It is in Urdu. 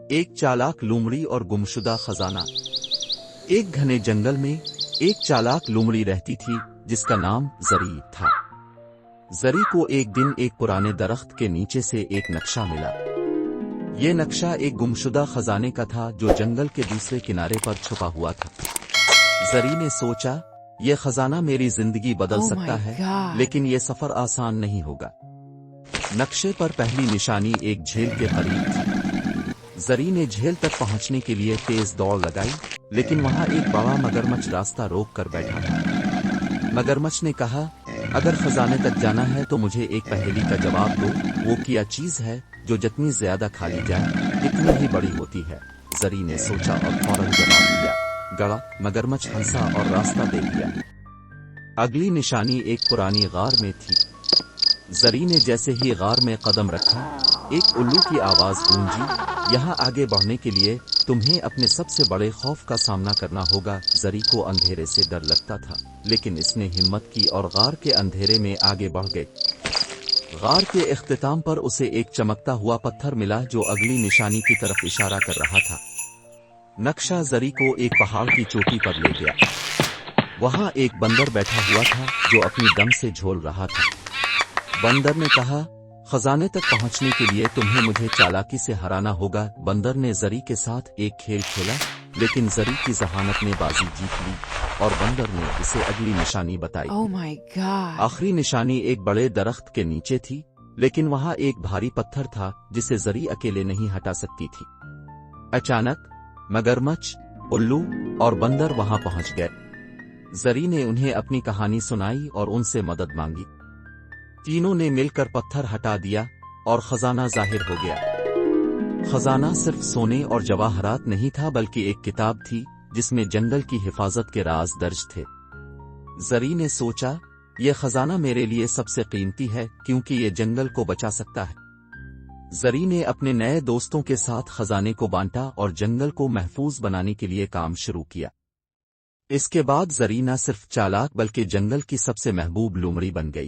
ایک چالاک لومڑی اور گمشدہ خزانہ۔ ایک گھنے جنگل میں ایک چالاک لومڑی رہتی تھی جس کا نام زری تھا۔ زری کو ایک دن ایک پرانے درخت کے نیچے سے ایک نقشہ ملا۔ یہ نقشہ ایک گمشدہ خزانے کا تھا جو جنگل کے دوسرے کنارے پر چھپا ہوا تھا۔ زری نے سوچا، یہ خزانہ میری زندگی بدل سکتا ہے، لیکن یہ سفر آسان نہیں ہوگا۔ نقشے پر پہلی نشانی ایک جھیل کے قریب تھی۔ زری نے جھیل تک پہنچنے کے لیے تیز دوڑ لگائی، لیکن وہاں ایک بڑا مگرمچھ راستہ روک کر بیٹھا تھا۔ مگرمچھ نے کہا، اگر خزانے تک جانا ہے تو مجھے ایک پہیلی کا جواب دو، وہ کیا چیز ہے جو جتنی زیادہ کھا لی جائے اتنی ہی بڑی ہوتی ہے؟ زری نے سوچا اور فوراً جواب دیا، گڑا۔ مگرمچھ ہنسا اور راستہ دے دیا۔ اگلی نشانی ایک پرانی غار میں تھی۔ زری نے جیسے ہی غار میں قدم رکھا، ایک الو کی آواز گونجی، یہاں آگے بڑھنے کے لیے تمہیں اپنے سب سے بڑے خوف کا سامنا کرنا ہوگا۔ زری کو اندھیرے سے ڈر لگتا تھا، لیکن اس نے ہمت کی اور غار کے اندھیرے میں آگے بڑھ گئے۔ غار کے اختتام پر اسے ایک چمکتا ہوا پتھر ملا جو اگلی نشانی کی طرف اشارہ کر رہا تھا۔ نقشہ زری کو ایک پہاڑ کی چوٹی پر لے گیا۔ وہاں ایک بندر بیٹھا ہوا تھا جو اپنی دم سے جھول رہا تھا۔ بندر نے کہا، خزانے تک پہنچنے کے لیے تمہیں مجھے چالاکی سے ہرانا ہوگا۔ بندر نے زری کے ساتھ ایک کھیل کھیلا، لیکن زری کی ذہانت نے بازی جیت لی اور بندر نے اسے اگلی نشانی بتائی۔ آخری نشانی ایک بڑے درخت کے نیچے تھی، لیکن وہاں ایک بھاری پتھر تھا جسے زری اکیلے نہیں ہٹا سکتی تھی۔ اچانک مگرمچھ، الو اور بندر وہاں پہنچ گئے۔ زری نے انہیں اپنی کہانی سنائی اور ان سے مدد مانگی۔ تینوں نے مل کر پتھر ہٹا دیا اور خزانہ ظاہر ہو گیا۔ خزانہ صرف سونے اور جواہرات نہیں تھا، بلکہ ایک کتاب تھی جس میں جنگل کی حفاظت کے راز درج تھے۔ زری نے سوچا، یہ خزانہ میرے لیے سب سے قیمتی ہے کیونکہ یہ جنگل کو بچا سکتا ہے۔ زری نے اپنے نئے دوستوں کے ساتھ خزانے کو بانٹا اور جنگل کو محفوظ بنانے کے لیے کام شروع کیا۔ اس کے بعد زری نہ صرف چالاک بلکہ جنگل کی سب سے محبوب لومڑی بن گئی۔